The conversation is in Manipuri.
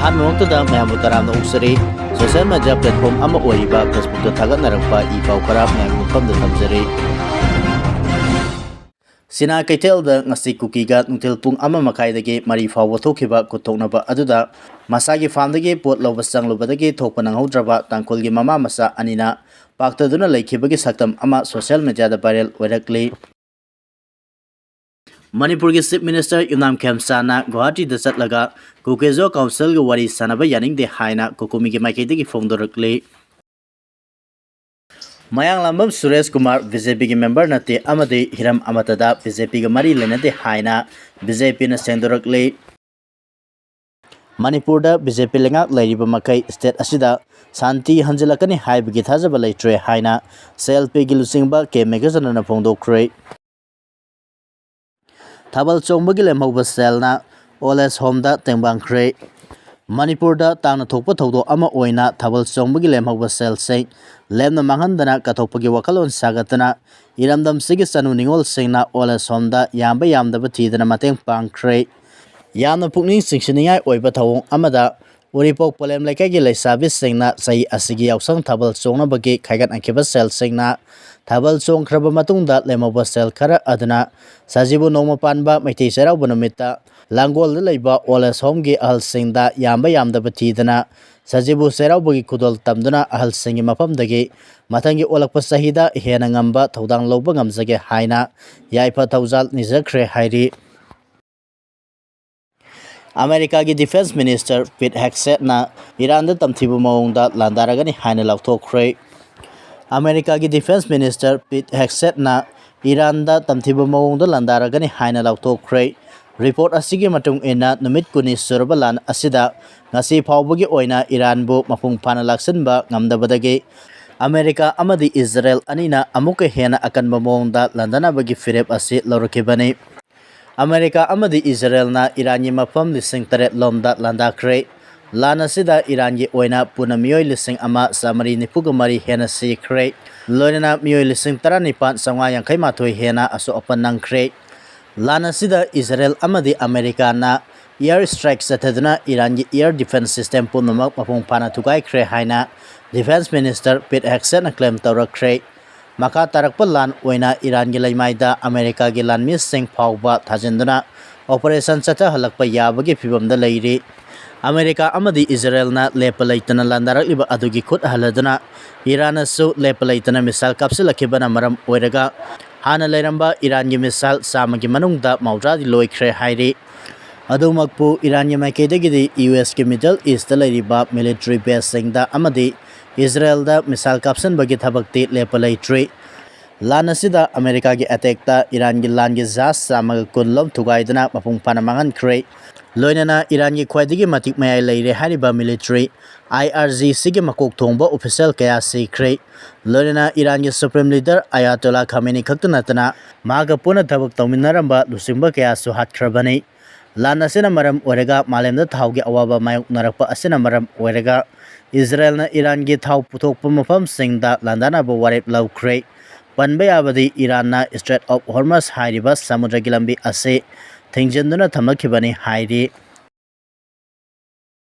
ꯑꯍꯥꯟꯕꯃꯛꯇꯗ ꯃꯌꯥꯝꯕꯨ ꯇꯔꯥꯝꯅ ꯑꯣꯛꯆꯔꯤ ꯁꯣꯁꯤꯌꯦꯜ ꯃꯤꯗꯤꯌꯥ ꯄ꯭ꯂꯦꯠꯐꯣꯝ ꯑꯃ ꯑꯣꯏꯔꯤꯕ ꯐꯦꯁꯕꯨꯛꯇ ꯊꯥꯒꯠꯅꯔꯛꯄ ꯏ ꯄꯥꯎ ꯈꯔ ꯃꯌꯥꯝꯒꯤ ꯃꯐꯝꯗ ꯊꯝꯖꯔꯤ ꯁꯤꯅꯥꯀꯩꯊꯦꯜꯗ ꯉꯁꯤ ꯀꯨꯀꯤꯒ ꯅꯨꯡꯊꯤꯜ ꯄꯨꯡ 1:30ꯗꯒꯤ 4 ꯐꯥꯎꯕ ꯊꯣꯛꯈꯤꯕ ꯈꯨꯠꯊꯣꯛꯅꯕ ꯑꯗꯨꯗ ꯃꯁꯥꯒꯤ ꯐꯥꯔꯝꯗꯒꯤ ꯄꯣꯠ ꯂꯧꯕ ꯆꯪꯂꯨꯕꯗꯒꯤ ꯊꯣꯛꯄ ꯅꯪꯍꯧꯗ꯭ꯔꯕ ꯇꯥꯡꯈꯨꯜꯒꯤ ꯃꯃꯥ ꯃꯆꯥ ꯑꯅꯤꯅ ꯄꯥꯛꯇꯗꯨꯅ ꯂꯩꯈꯤꯕꯒꯤ ꯁꯛꯇꯝ ꯑꯃ ꯁꯣꯁꯤꯌꯦꯜ ꯃꯤꯗꯤꯌꯥꯗ ꯚꯥꯏꯔꯦꯜ ꯑꯣꯏꯔꯛꯂꯤ ꯃꯅꯤꯄꯨꯔꯒꯤ ꯆꯤꯞ ꯃꯤꯅꯤꯁꯇꯔ ꯌꯨꯝꯅꯥꯝ ꯈꯦꯝꯆꯥꯟꯅ ꯒꯨꯋꯥꯍꯥꯇꯤꯗ ꯆꯠꯂꯒ ꯀꯨꯀꯤꯖꯣ ꯀꯥꯎꯟꯁꯤꯜꯒ ꯋꯥꯔꯤ ꯁꯥꯟꯅꯕ ꯌꯥꯅꯤꯡꯗꯦ ꯍꯥꯏꯅ ꯀꯨꯀꯨꯃꯤꯒꯤ ꯃꯥꯏꯀꯩꯗꯒꯤ ꯐꯣꯡꯗꯣꯔꯛꯂꯤ ꯃꯌꯥꯡꯂꯥꯝꯕꯝ ꯁꯨꯔꯦꯁ ꯀꯨꯃꯥꯔ ꯕꯤꯖꯦꯄꯤꯒꯤ ꯃꯦꯝꯕꯔ ꯅꯠꯇꯦ ꯑꯃꯗꯤ ꯍꯤꯔꯝ ꯑꯃꯠꯇꯗ ꯕꯤꯖꯦꯄꯤꯒ ꯃꯔꯤ ꯂꯩꯅꯗꯦ ꯍꯥꯏꯅ ꯕꯤꯖꯦꯄꯤꯅ ꯁꯦꯡꯗꯣꯔꯛꯂꯤ ꯃꯅꯤꯄꯨꯔꯗ ꯕꯤꯖꯦꯄꯤ ꯂꯩꯉꯥꯛ ꯂꯩꯔꯤꯕ ꯃꯈꯩ ꯁ꯭ꯇꯦꯠ ꯑꯁꯤꯗ ꯁꯥꯟꯇꯤ ꯍꯟꯖꯤꯜꯂꯛꯀꯅꯤ ꯍꯥꯏꯕꯒꯤ ꯊꯥꯖꯕ ꯂꯩꯇ꯭ꯔꯦ ꯍꯥꯏꯅ ꯁꯦꯜꯄꯤꯒꯤ ꯂꯨꯆꯤꯡꯕ ꯀꯦ ꯃꯦꯘꯆꯟꯗ꯭ꯔꯅ ꯐꯣꯡꯗꯣꯛꯈ꯭ꯔꯦ ꯊꯥꯕꯜ ꯆꯣꯡꯕꯒꯤ ꯂꯦꯝꯍꯧꯕ ꯁꯦꯜꯅ ꯑꯣꯜ ꯑꯦꯖ ꯍꯣꯝꯗ ꯇꯦꯡꯕꯥꯡꯈ꯭ꯔꯦ ꯃꯅꯤꯄꯨꯔꯗ ꯇꯥꯡꯅ ꯊꯣꯛꯄ ꯊꯧꯗꯣꯛ ꯑꯃ ꯑꯣꯏꯅ ꯊꯥꯕꯜ ꯆꯣꯡꯕꯒꯤ ꯂꯦꯝꯍꯧꯕ ꯁꯦꯜꯁꯤꯡ ꯂꯦꯝꯅ ꯃꯥꯡꯍꯟꯗꯅ ꯀꯠꯊꯣꯛꯄꯒꯤ ꯋꯥꯈꯜꯂꯣꯟ ꯁꯥꯒꯠꯇꯅ ꯏꯔꯝꯗꯝꯁꯤꯒꯤ ꯆꯅꯨ ꯅꯤꯉꯣꯜꯁꯤꯡꯅ ꯑꯣꯜ ꯑꯦꯖ ꯍꯣꯝꯗ ꯌꯥꯝꯕ ꯌꯥꯝꯗꯕ ꯊꯤꯗꯅ ꯃꯇꯦꯡ ꯄꯥꯡꯈ꯭ꯔꯦ ꯌꯥꯝꯅ ꯄꯨꯛꯅꯤꯡ ꯆꯤꯡꯁꯤꯟꯅꯤꯡꯉꯥꯏ ꯑꯣꯏꯕ ꯊꯧꯑꯣꯡ ꯑꯃꯗ ꯎꯔꯤꯄꯣꯛ ꯄꯂꯦꯝ ꯂꯩꯀꯥꯏꯒꯤ ꯂꯩꯁꯥꯕꯤꯁꯤꯡꯅ ꯆꯍꯤ ꯑꯁꯤꯒꯤ ꯌꯥꯎꯁꯪ ꯊꯥꯕꯜ ꯆꯣꯡꯅꯕꯒꯤ ꯈꯥꯏꯒꯠꯅꯈꯤꯕ ꯁꯦꯜꯁꯤꯡꯅ ꯊꯥꯕꯜ ꯆꯣꯡꯈ꯭ꯔꯕ ꯃꯇꯨꯡꯗ ꯂꯦꯝꯍꯧꯕ ꯁꯦꯜ ꯈꯔ ꯑꯗꯨꯅ ꯁꯖꯤꯕꯨ ꯅꯣꯡꯃ ꯄꯥꯟꯕ ꯃꯩꯇꯩ ꯆꯩꯔꯥꯎꯕ ꯅꯨꯃꯤꯠꯇ ꯂꯥꯡꯒꯣꯜꯗ ꯂꯩꯕ ꯑꯣꯜ ꯑꯦꯖ ꯍꯣꯝꯒꯤ ꯑꯍꯜꯁꯤꯡꯗ ꯌꯥꯝꯕ ꯌꯥꯝꯗꯕ ꯊꯤꯗꯅ ꯁꯖꯤꯕꯨ ꯆꯩꯔꯥꯎꯕꯒꯤ ꯈꯨꯗꯣꯜ ꯇꯝꯗꯨꯅ ꯑꯍꯜꯁꯤꯡꯒꯤ ꯃꯐꯝꯗꯒꯤ ꯃꯊꯪꯒꯤ ꯑꯣꯜꯂꯛꯄ ꯆꯍꯤꯗ ꯍꯦꯟꯅ ꯉꯝꯕ ꯊꯧꯗꯥꯡ ꯂꯧꯕ ꯉꯝꯖꯒꯦ ꯍꯥꯏꯅ ꯌꯥꯏꯐ ꯊꯧꯖꯥꯜ ꯅꯤꯖꯈ꯭ꯔꯦ ꯍꯥꯏꯔꯤ ꯑꯃꯦꯔꯤꯀꯥꯒꯤ ꯗꯤꯐꯦꯟꯁ ꯃꯤꯅꯤꯁꯇꯔ ꯄꯤꯠ ꯍꯦꯛꯁꯦꯠꯅ ꯏꯔꯥꯟꯗ ꯇꯝꯊꯤꯕ ꯃꯑꯣꯡꯗ ꯂꯥꯟꯗꯥꯔꯒꯅꯤ ꯍꯥꯏꯅ ꯂꯥꯎꯊꯣꯛꯈ꯭ꯔꯦ ꯑꯃꯦꯔꯤꯀꯥꯒꯤ ꯗꯤꯐꯦꯟꯁ ꯃꯤꯅꯤꯁꯇꯔ ꯄꯤꯠ ꯍꯦꯛꯁꯦꯠꯅ ꯏꯔꯥꯟꯗ ꯇꯝꯊꯤꯕ ꯃꯑꯣꯡꯗ ꯂꯥꯟꯗꯥꯔꯒꯅꯤ ꯍꯥꯏꯅ ꯂꯥꯎꯊꯣꯛꯈ꯭ꯔꯦ ꯔꯤꯄꯣꯔꯠ ꯑꯁꯤꯒꯤ ꯃꯇꯨꯡ ꯏꯟꯅ ꯅꯨꯃꯤꯠ 20 ꯁꯨꯔꯕ ꯂꯥꯟ ꯑꯁꯤꯗ ꯉꯁꯤ ꯐꯥꯎꯕꯒꯤ ꯑꯣꯏꯅ ꯏꯔꯥꯟꯕꯨ ꯃꯄꯨꯡ ꯐꯥꯅ ꯂꯥꯛꯁꯤꯟꯕ ꯉꯝꯗꯕꯗꯒꯤ ꯑꯃꯦꯔꯤꯀꯥ ꯑꯃꯗꯤ ꯏꯖꯔꯦꯜ ꯑꯅꯤꯅ ꯑꯃꯨꯛꯀ ꯍꯦꯟꯅ ꯑꯀꯟꯕ ꯃꯑꯣꯡꯗ ꯂꯥꯟꯗꯥꯅꯕꯒꯤ ꯐꯤꯔꯦꯞ ꯑꯁꯤ ꯂꯧꯔꯛꯈꯤꯕꯅꯤ ꯑꯃꯦꯔꯤꯀꯥ ꯑꯃꯗꯤ ꯏꯖꯔꯦꯜꯅ ꯏꯔꯥꯟꯒꯤ ꯃꯐꯝ 8,000 ꯂꯣꯝꯗ ꯂꯥꯟꯗꯥꯈ꯭ꯔꯦ ꯂꯥꯟ ꯑꯁꯤꯗ ꯏꯔꯥꯟꯒꯤ ꯑꯣꯏꯅ ꯄꯨꯟꯅ ꯃꯤꯑꯣꯏ 1,194 ꯍꯦꯟꯅ ꯁꯤꯈ꯭ꯔꯦ ꯂꯣꯏꯅꯅ ꯃꯤꯑꯣꯏ 19,951 ꯍꯦꯟꯅ ꯑꯁꯣꯛ ꯑꯄꯟ ꯅꯪꯈ꯭ꯔꯦ ꯂꯥꯟ ꯑꯁꯤꯗ ꯏꯖꯔꯦꯜ ꯑꯃꯗꯤ ꯑꯃꯦꯔꯤꯀꯥꯅ ꯏꯌꯔ ꯁꯇ꯭ꯔꯥꯏꯛ ꯆꯠꯊꯗꯨꯅ ꯏꯔꯥꯟꯒꯤ ꯏꯌꯔ ꯗꯤꯐꯦꯟꯁ ꯁꯤꯁꯇꯦꯝ ꯄꯨꯝꯅꯃꯛ ꯃꯄꯨꯡ ꯐꯥꯅ ꯊꯨꯒꯥꯏꯈ꯭ꯔꯦ ꯍꯥꯏꯅ ꯗꯤꯐꯦꯟꯁ ꯃꯤꯅꯤꯁꯇꯔ ꯄꯤꯠ ꯍꯦꯛꯁꯦꯠꯅ ꯀ꯭ꯂꯦꯝ ꯇꯧꯔꯛꯈ꯭ꯔꯦ ꯃꯈꯥ ꯇꯥꯔꯛꯄ ꯂꯥꯟ ꯑꯣꯏꯅ ꯏꯔꯥꯟꯒꯤ ꯂꯩꯃꯥꯏꯗ ꯑꯃꯦꯔꯤꯀꯥꯒꯤ ꯂꯥꯟꯃꯤꯁꯤꯡ ꯐꯥꯎꯕ ꯊꯥꯖꯤꯟꯗꯨꯅ ꯑꯣꯄꯔꯦꯁꯟ ꯆꯠꯊꯍꯜꯂꯛꯄ ꯌꯥꯕꯒꯤ ꯐꯤꯚꯝꯗ ꯂꯩꯔꯤ ꯑꯃꯦꯔꯤꯀꯥ ꯑꯃꯗꯤ ꯏꯖꯔꯦꯜꯅ ꯂꯦꯞꯄ ꯂꯩꯇꯅ ꯂꯥꯟꯗꯥꯔꯛꯂꯤꯕ ꯑꯗꯨꯒꯤ ꯈꯨꯠ ꯍꯜꯂꯗꯨꯅ ꯏꯔꯥꯟꯅꯁꯨ ꯂꯦꯞꯄ ꯂꯩꯇꯅ ꯃꯤꯁꯥꯏꯜ ꯀꯥꯞꯁꯤꯜꯂꯛꯈꯤꯕꯅ ꯃꯔꯝ ꯑꯣꯏꯔꯒ ꯍꯥꯟꯅ ꯂꯩꯔꯝꯕ ꯏꯔꯥꯟꯒꯤ ꯃꯤꯁꯥꯏꯜ 100ꯒꯤ ꯃꯅꯨꯡꯗ 90ꯗꯤ ꯂꯣꯏꯈ꯭ꯔꯦ ꯍꯥꯏꯔꯤ ꯑꯗꯨꯃꯛꯄꯨ ꯏꯔꯥꯟꯒꯤ ꯃꯥꯏꯀꯩꯗꯒꯤꯗꯤ ꯌꯨꯑꯦꯁꯀꯤ ꯃꯤꯗꯜ ꯏꯁꯇ ꯂꯩꯔꯤꯕ ꯃꯤꯂꯤꯇꯔꯤ ꯕꯦꯁꯁꯤꯡꯗ ꯑꯃꯗꯤ ꯏꯖꯔꯦꯜꯗ ꯃꯤꯁꯥꯏꯜ ꯀꯥꯞꯁꯤꯟꯕꯒꯤ ꯊꯕꯛꯇꯤ ꯂꯦꯞꯄ ꯂꯩꯇ꯭ꯔꯤ ꯂꯥꯟ ꯑꯁꯤꯗ ꯑꯃꯦꯔꯤꯀꯥꯒꯤ ꯑꯦꯇꯦꯛꯇ ꯏꯔꯥꯟꯒꯤ ꯂꯥꯟꯒꯤ ꯖहाज 110 ꯂꯣꯝ ꯊꯨꯒꯥꯏꯗꯨꯅ ꯃꯄꯨꯡ ꯐꯥꯅ ꯃꯥꯡꯍꯟꯈ꯭ꯔꯦ ꯂꯣꯏꯅꯅ ꯏꯔꯥꯟꯒꯤ ꯈ꯭ꯋꯥꯏꯗꯒꯤ ꯃꯇꯤꯛ ꯃꯌꯥꯏ ꯂꯩꯔꯦ ꯍꯥꯏꯔꯤꯕ ꯃꯤꯂꯤꯇꯔꯤ IRGCꯒꯤ ꯃꯀꯣꯛ ꯊꯣꯡꯕ ꯑꯣꯐꯤꯁꯤꯌꯦꯜ ꯀꯌꯥ ꯁꯤꯈ꯭ꯔꯦ ꯂꯣꯏꯅꯅ ꯏꯔꯥꯟꯒꯤ ꯁꯨꯄ꯭ꯔꯤꯝ ꯂꯤꯗꯔ ꯑꯌꯥꯇꯣꯂꯥ ꯈꯥꯃꯦꯅꯤ ꯈꯛꯇ ꯅꯠꯇꯅ ꯃꯍꯥꯛꯀ ꯄꯨꯟꯅ ꯊꯕꯛ ꯇꯧꯃꯤꯟꯅꯔꯝꯕ ꯂꯨꯆꯤꯡꯕ ꯀꯌꯥꯁꯨ ꯍꯥꯠꯈ꯭ꯔꯕꯅꯤ ꯂꯥꯟ ꯑꯁꯤꯅ ꯃꯔꯝ ꯑꯣꯏꯔꯒ ꯃꯥꯂꯦꯝꯗ ꯊꯥꯎꯒꯤ ꯑꯋꯥꯕ ꯃꯥꯌꯣꯛꯅꯔꯛꯄ ꯑꯁꯤꯅ ꯃꯔꯝ ꯑꯣꯏꯔꯒ ꯏꯖꯔꯦꯜꯅ ꯏꯔꯥꯟꯒꯤ ꯊꯥꯎ ꯄꯨꯊꯣꯛꯄ ꯃꯐꯝꯁꯤꯡꯗ ꯂꯥꯟꯗꯥꯅꯕ ꯋꯥꯔꯦꯞ ꯂꯧꯈ꯭ꯔꯦ ꯄꯟꯕ ꯌꯥꯕꯗꯤ ꯏꯔꯥꯟꯅ ꯁꯇ꯭ꯔꯦꯠ ꯑꯣꯐ ꯍꯣꯔꯃꯁ ꯍꯥꯏꯔꯤꯕ ꯁꯃꯨꯗ꯭ꯔꯒꯤ ꯂꯝꯕꯤ ꯑꯁꯤ ꯊꯤꯡꯖꯤꯟꯗꯨꯅ ꯊꯝꯂꯛꯈꯤꯕꯅꯤ ꯍꯥꯏꯔꯤ